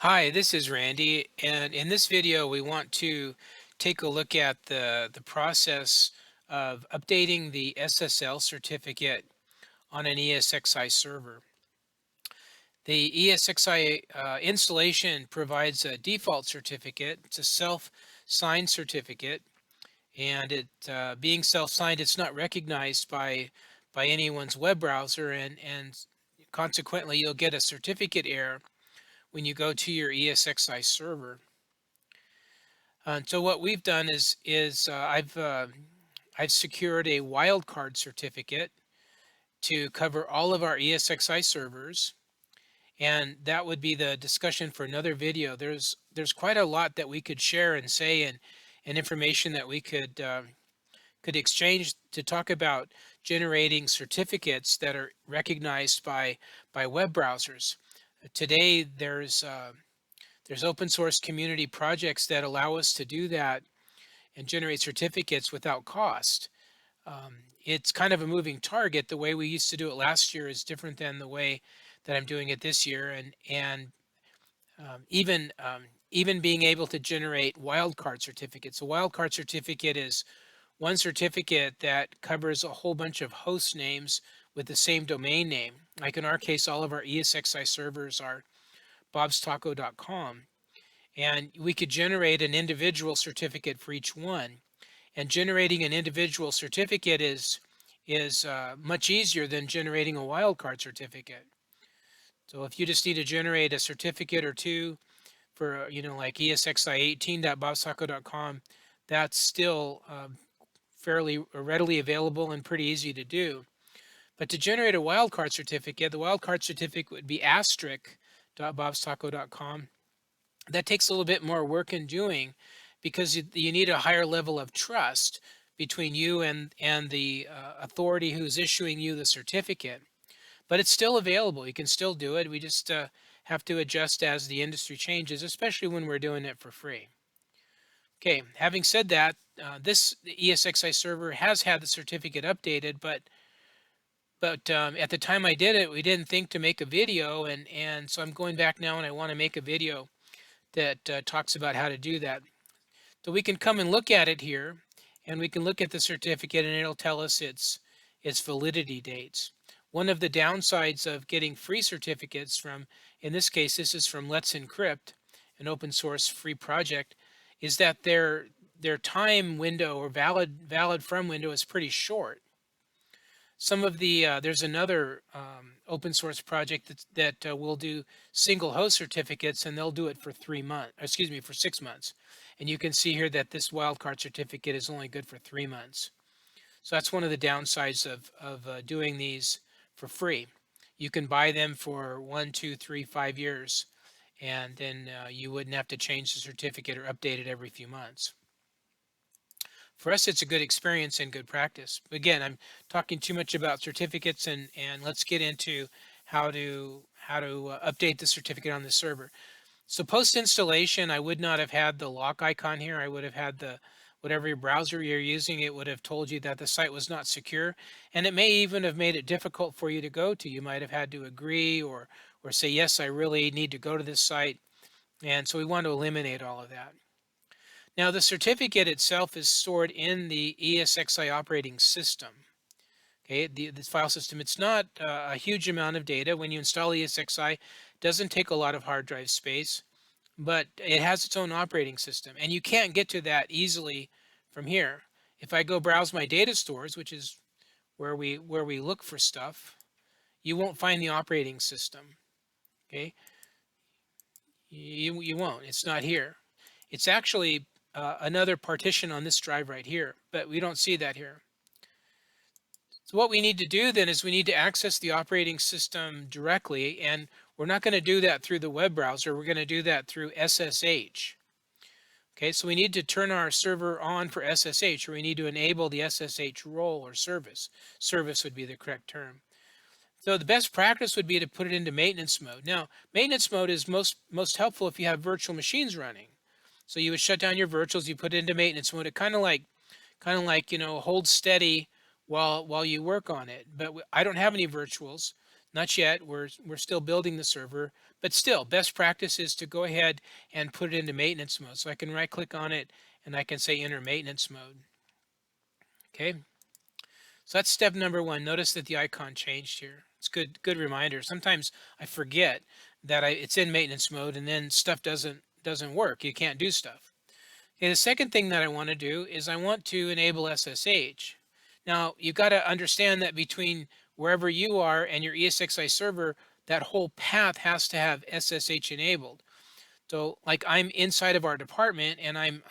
Hi, this is Randy, and in this video we want to take a look at the process of updating the SSL certificate on an ESXi server. The ESXi installation provides a default certificate. It's a self-signed certificate, and being self-signed, it's not recognized by anyone's web browser, and consequently you'll get a certificate error when you go to your ESXi server. So what we've done is I've secured a wildcard certificate to cover all of our ESXi servers, and that would be the discussion for another video. There's quite a lot that we could share and say, and information that we could exchange to talk about generating certificates that are recognized by web browsers. Today there's open source community projects that allow us to do that and generate certificates without cost. It's kind of a moving target. The way we used to do it last year is different than the way that I'm doing it this year, and even being able to generate wildcard certificates. A wildcard certificate is one certificate that covers a whole bunch of host names with the same domain name. Like in our case, all of our ESXi servers are bobstaco.com, and we could generate an individual certificate for each one. And generating an individual certificate is much easier than generating a wildcard certificate. So if you just need to generate a certificate or two for, like ESXi18.bobstaco.com, that's still fairly readily available and pretty easy to do. But to generate a wildcard certificate, the wildcard certificate would be asterisk.bobstaco.com. That takes a little bit more work in doing because you need a higher level of trust between you and the authority who's issuing you the certificate. But it's still available. You can still do it. We just have to adjust as the industry changes, especially when we're doing it for free. Okay, having said that, this ESXi server has had the certificate updated, but at the time I did it, we didn't think to make a video, and so I'm going back now and I want to make a video that talks about how to do that. So we can come and look at it here, and we can look at the certificate, and it'll tell us its validity dates. One of the downsides of getting free certificates from, in this case, this is from Let's Encrypt, an open source free project, is that their time window or valid from window is pretty short. Some of the there's another open source project that will do single host certificates, and they'll do it for 3 months. Excuse me, for 6 months. And you can see here that this wildcard certificate is only good for 3 months. So that's one of the downsides of doing these for free. You can buy them for 1, 2, 3, 5 years, and then you wouldn't have to change the certificate or update it every few months. For us, it's a good experience and good practice. Again, I'm talking too much about certificates, and let's get into how to update the certificate on the server. So post installation, I would not have had the lock icon here. I would have had the whatever your browser you're using. It would have told you that the site was not secure, and it may even have made it difficult for you to go to. You might have had to agree or say, yes, I really need to go to this site. And so we want to eliminate all of that. Now, the certificate itself is stored in the ESXi operating system. Okay, this file system, it's not a huge amount of data. When you install ESXi, it doesn't take a lot of hard drive space, but it has its own operating system, and you can't get to that easily from here. If I go browse my data stores, which is where we look for stuff, you won't find the operating system. Okay, you won't. It's not here. It's actually another partition on this drive right here, but we don't see that here. So what we need to do then is we need to access the operating system directly, and we're not going to do that through the web browser. We're going to do that through SSH. Okay, so we need to turn our server on for SSH, or we need to enable the SSH role or service. Service would be the correct term. So the best practice would be to put it into maintenance mode. Now, maintenance mode is most helpful if you have virtual machines running. So you would shut down your virtuals, you put it into maintenance mode. It kind of like hold steady while you work on it. But I don't have any virtuals, Not yet. We're still building the server, but still, best practice is to go ahead and put it into maintenance mode. So I can right click on it and I can say enter maintenance mode. Okay. So that's step number one. Notice that the icon changed here. It's good reminder. Sometimes I forget that it's in maintenance mode and then stuff doesn't work. You can't do stuff. Okay, the second thing that I want to do is I want to enable SSH. Now, you've got to understand that between wherever you are and your ESXi server, that whole path has to have SSH enabled. So, like, I'm inside of our department and I'm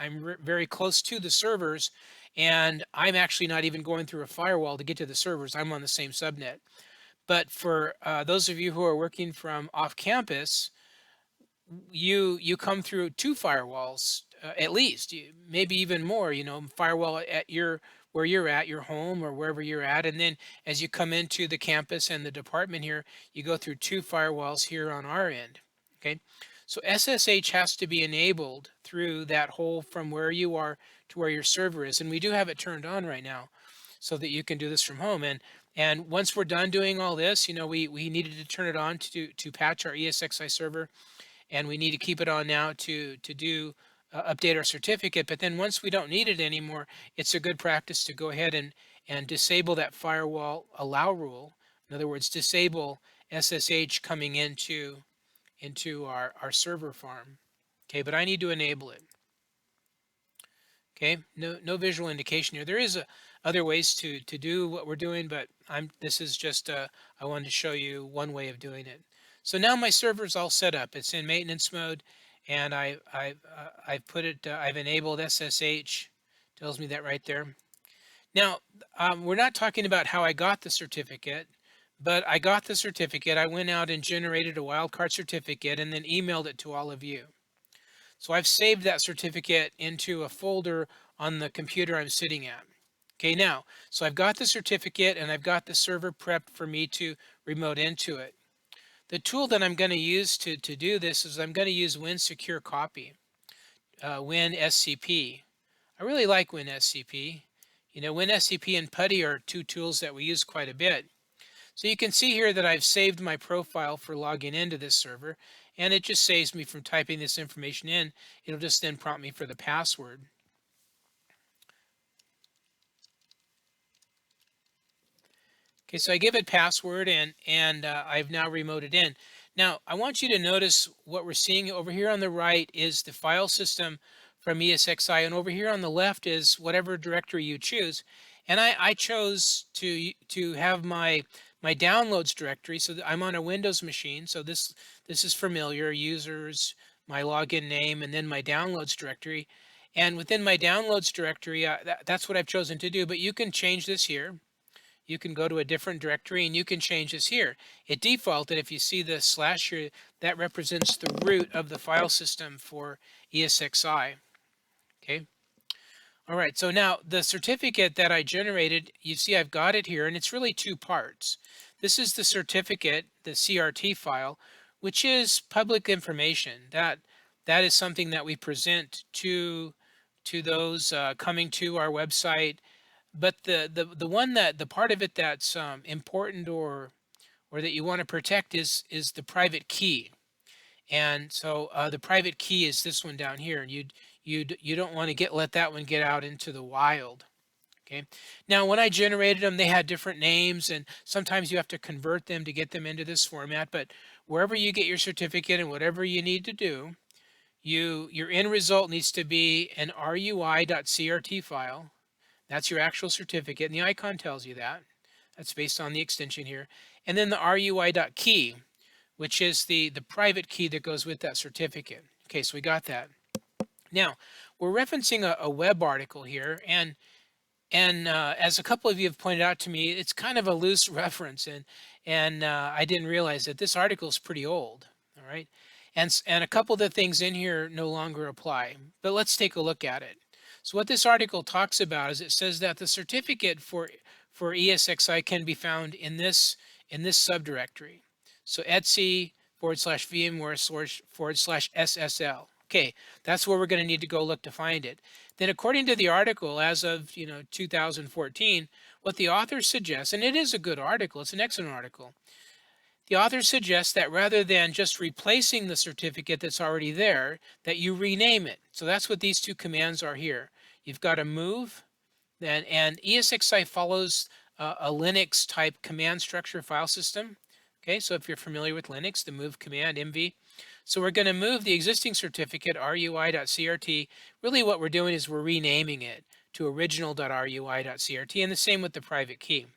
very close to the servers, and I'm actually not even going through a firewall to get to the servers. I'm on the same subnet. But for those of you who are working from off campus, you come through two firewalls at least, maybe even more, firewall at your where you're at, your home or wherever you're at, and then as you come into the campus and the department here, you go through two firewalls here on our end. Okay, so SSH has to be enabled through that whole from where you are to where your server is, and we do have it turned on right now so that you can do this from home. And once we're done doing all this, we needed to turn it on to patch our ESXi server, and we need to keep it on now to do update our certificate. But then once we don't need it anymore, it's a good practice to go ahead and disable that firewall allow rule. In other words, disable SSH coming into our server farm. Okay, but I need to enable it. Okay, no visual indication here. There is other ways to do what we're doing, but this is just I wanted to show you one way of doing it. So now my server's all set up. It's in maintenance mode, and I've put it. I've enabled SSH. Tells me that right there. Now we're not talking about how I got the certificate, but I got the certificate. I went out and generated a wildcard certificate and then emailed it to all of you. So I've saved that certificate into a folder on the computer I'm sitting at. Okay, now, so I've got the certificate and I've got the server prepped for me to remote into it. The tool that I'm going to use to do this is I'm going to use Win Secure Copy, WinSCP. I really like WinSCP. WinSCP and PuTTY are two tools that we use quite a bit. So you can see here that I've saved my profile for logging into this server, and it just saves me from typing this information in. It'll just then prompt me for the password. Okay, so I give it password and I've now remoted in. Now, I want you to notice what we're seeing over here on the right is the file system from ESXi, and over here on the left is whatever directory you choose. And I chose to have my downloads directory, so I'm on a Windows machine. So this is familiar, users, my login name, and then my downloads directory. And within my downloads directory, that's what I've chosen to do. But you can change this here. You can go to a different directory and you can change this here. It defaulted, if you see the slash here, that represents the root of the file system for ESXi. Okay. All right, so now the certificate that I generated, you see I've got it here, and it's really two parts. This is the certificate, the CRT file, which is public information. That is something that we present to those coming to our website. But the one that the part of it that's important or that you want to protect is the private key. And so the private key is this one down here, and you don't want to let that one get out into the wild. Okay. Now, when I generated them, they had different names, and sometimes you have to convert them to get them into this format. But wherever you get your certificate and whatever you need to do, your end result needs to be an RUI.CRT file. That's your actual certificate, and the icon tells you that. That's based on the extension here. And then the RUI.key, which is the private key that goes with that certificate. Okay, so we got that. Now, we're referencing a web article here, and as a couple of you have pointed out to me, it's kind of a loose reference, and I didn't realize that this article is pretty old. All right, and a couple of the things in here no longer apply. But let's take a look at it. So what this article talks about is it says that the certificate for ESXi can be found in this subdirectory. So etc/vmware//SSL. Okay, that's where we're going to need to go look to find it. Then according to the article, as of 2014, what the author suggests, and it is a good article, it's an excellent article, The author suggests that rather than just replacing the certificate that's already there, that you rename it. So that's what these two commands are here. You've got to move, and ESXi follows a Linux type command structure file system. Okay, so if you're familiar with Linux, the move command, mv. So we're going to move the existing certificate, rui.crt. Really what we're doing is we're renaming it to original.rui.crt, and the same with the private key.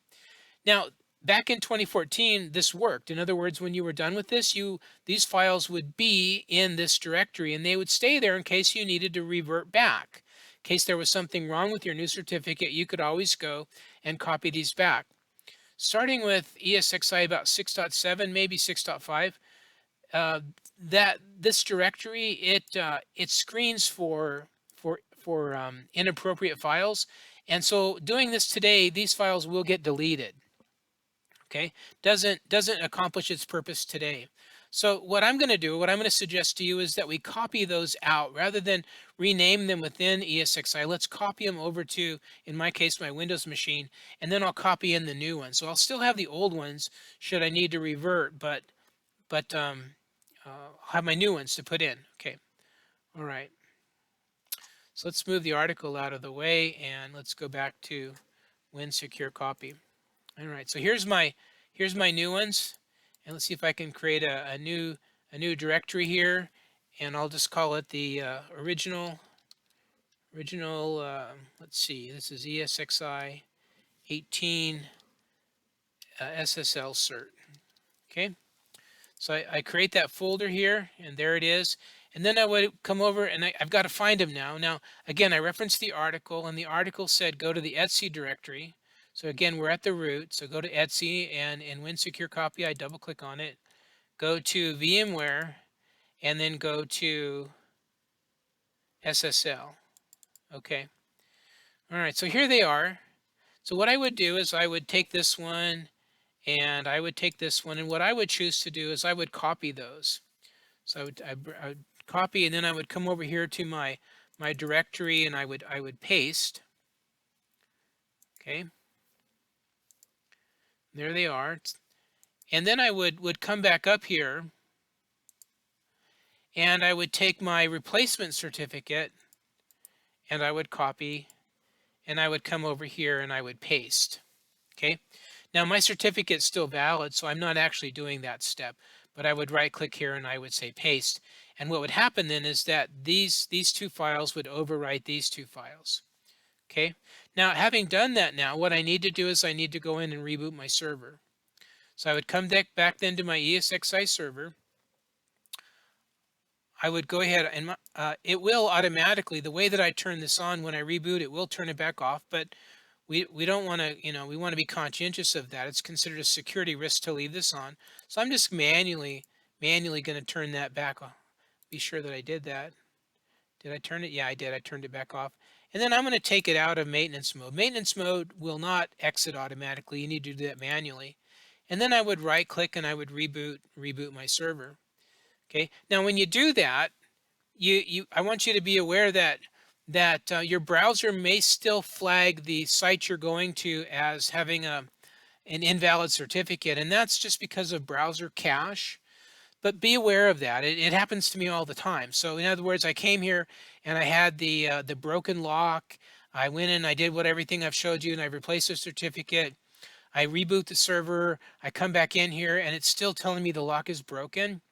Now, back in 2014, this worked. In other words, when you were done with this, these files would be in this directory, and they would stay there in case you needed to revert back. In case there was something wrong with your new certificate, you could always go and copy these back. Starting with ESXi about 6.7, maybe 6.5, that this directory it screens for inappropriate files, and so doing this today, these files will get deleted. Okay, doesn't accomplish its purpose today. So what I'm going to do, what I'm going to suggest to you is that we copy those out rather than rename them within ESXi. Let's copy them over to, in my case, my Windows machine, and then I'll copy in the new ones. So I'll still have the old ones should I need to revert, but I'll have my new ones to put in. Okay, all right. So let's move the article out of the way and let's go back to Win Secure Copy. All right, so here's my new ones, and let's see if I can create a new directory here, and I'll just call it the original. Let's see, this is ESXi 18 SSL cert. Okay, so I create that folder here, and there it is. And then I would come over, and I've got to find them now. Now, again, I referenced the article, and the article said go to the ETSI directory. So again, we're at the root. So go to ETSI, and in Win Secure Copy, I double click on it. Go to VMware, and then go to SSL. Okay. All right, so here they are. So what I would do is I would take this one, and I would take this one, and what I would choose to do is I would copy those. So I would copy, and then I would come over here to my directory, and I would paste. Okay. There they are. And then I would come back up here, and I would take my replacement certificate, and I would copy, and I would come over here and I would paste. Okay. Now my certificate's still valid, so I'm not actually doing that step, but I would right click here and I would say paste. And what would happen then is that these two files would overwrite these two files. Okay. Now, having done that, now what I need to do is I need to go in and reboot my server. So I would come back then to my ESXi server. I would go ahead and it will automatically, the way that I turn this on when I reboot, it will turn it back off, but we don't want to, we want to be conscientious of that. It's considered a security risk to leave this on. So I'm just manually going to turn that back off. Be sure that I did that. Did I turn it? Yeah, I did. I turned it back off. And then I'm going to take it out of maintenance mode. Maintenance mode will not exit automatically. You need to do that manually. And then I would right click and I would reboot my server. Okay. Now when you do that, I want you to be aware that your browser may still flag the site you're going to as having an invalid certificate, and that's just because of browser cache. But be aware of that. It happens to me all the time. So in other words, I came here and I had the broken lock. I went in, I did everything I've showed you, and I replaced the certificate. I reboot the server. I come back in here, and it's still telling me the lock is broken.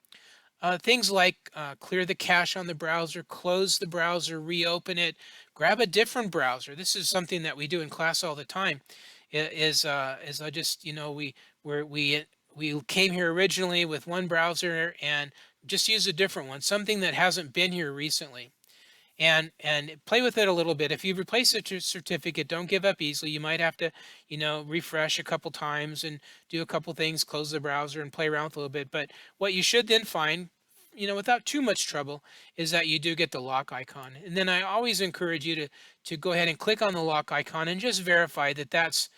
Things like clear the cache on the browser, close the browser, reopen it, grab a different browser. This is something that we do in class all the time. Is I just we came here originally with one browser and just use a different one, something that hasn't been here recently. And play with it a little bit. If you replace a certificate, don't give up easily. You might have to, refresh a couple times and do a couple things, close the browser and play around with a little bit. But what you should then find, without too much trouble, is that you do get the lock icon. And then I always encourage you to go ahead and click on the lock icon and just verify that that's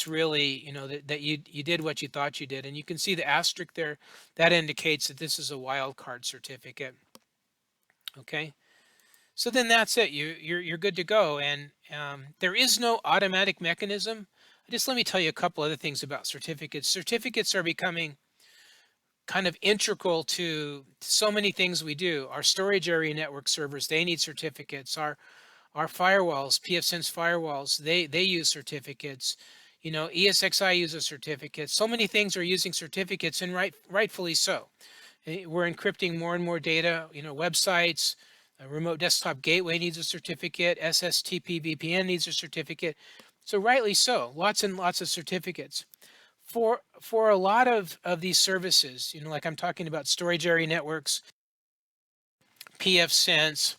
really, that you did what you thought you did. And you can see the asterisk there. That indicates that this is a wildcard certificate. Okay. So then that's it. You're good to go. And there is no automatic mechanism. Just let me tell you a couple other things about certificates. Certificates are becoming kind of integral to so many things we do. Our storage area network servers, they need certificates. Our firewalls, pfSense firewalls, they use certificates. You know, ESXi uses certificates. So many things are using certificates, and rightfully so. We're encrypting more and more data. You know, websites, a remote desktop gateway needs a certificate. SSTP VPN needs a certificate. So rightly so, lots and lots of certificates. For a lot of these services, you know, like I'm talking about storage area networks, pfSense,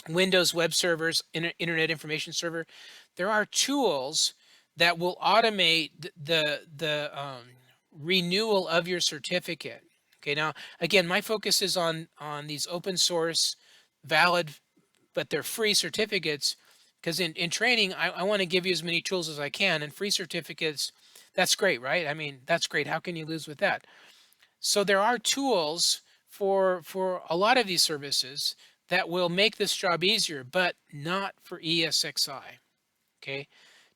Windows web servers, Internet Information Server, there are tools that will automate the renewal of your certificate. Okay, now again, my focus is on these open source, valid, but they're free certificates, because in training, I want to give you as many tools as I can, and free certificates, that's great, right? I mean, that's great. How can you lose with that? So there are tools for a lot of these services that will make this job easier, but not for ESXi. Okay,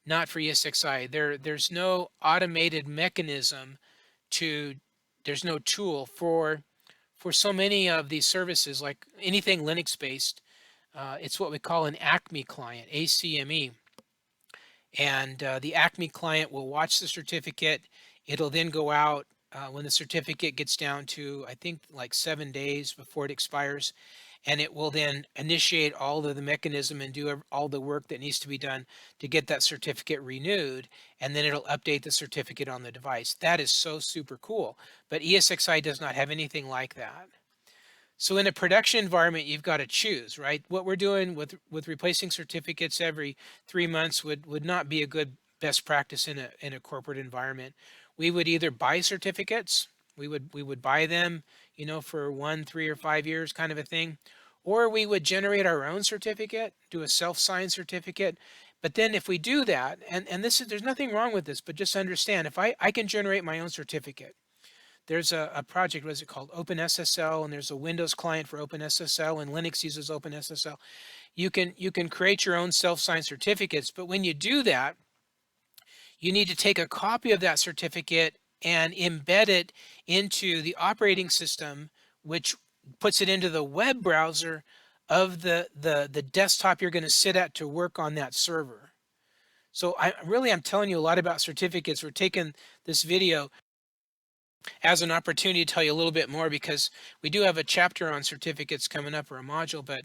not for ESXi. There's no automated mechanism to. There's no tool for so many of these services, like anything Linux based. It's what we call an ACME client, ACME. And the ACME client will watch the certificate. It'll then go out when the certificate gets down to, I think, like 7 days before it expires, and it will then initiate all of the mechanism and do all the work that needs to be done to get that certificate renewed, and then it'll update the certificate on the device. That is so super cool. But ESXi does not have anything like that. So in a production environment, you've got to choose, right? What we're doing with replacing certificates every 3 months would not be a good best practice in a corporate environment. We would either buy certificates, we would buy them, you know, for 1, 3, or 5 years kind of a thing, or we would generate our own certificate, do a self-signed certificate. But then if we do that, and this is, there's nothing wrong with this, but just understand, if I can generate my own certificate, there's a project, what is it called? OpenSSL, and there's a Windows client for OpenSSL, and Linux uses OpenSSL. You can create your own self-signed certificates, but when you do that, you need to take a copy of that certificate and embed it into the operating system, which puts it into the web browser of the desktop you're going to sit at to work on that server. So I'm telling you a lot about certificates. We're taking this video as an opportunity to tell you a little bit more, because we do have a chapter on certificates coming up, or a module, but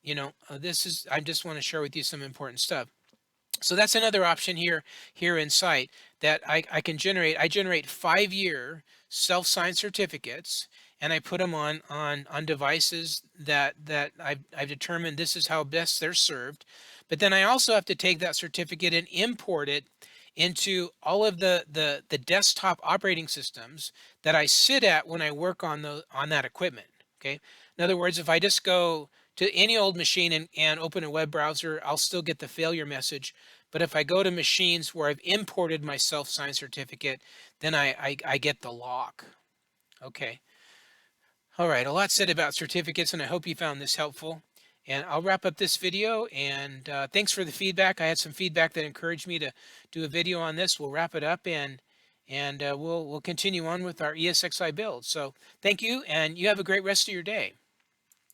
you know, I just want to share with you some important stuff. So that's another option here in CITE, that I can generate. I generate 5-year self-signed certificates, and I put them on devices that I've determined this is how best they're served. But then I also have to take that certificate and import it into all of the desktop operating systems that I sit at when I work on that equipment. Okay. In other words, if I just go to any old machine and open a web browser, I'll still get the failure message. But if I go to machines where I've imported my self-signed certificate, then I get the lock. Okay. All right, a lot said about certificates, and I hope you found this helpful. And I'll wrap up this video, and thanks for the feedback. I had some feedback that encouraged me to do a video on this. We'll wrap it up, and we'll continue on with our ESXi build. So thank you, and you have a great rest of your day.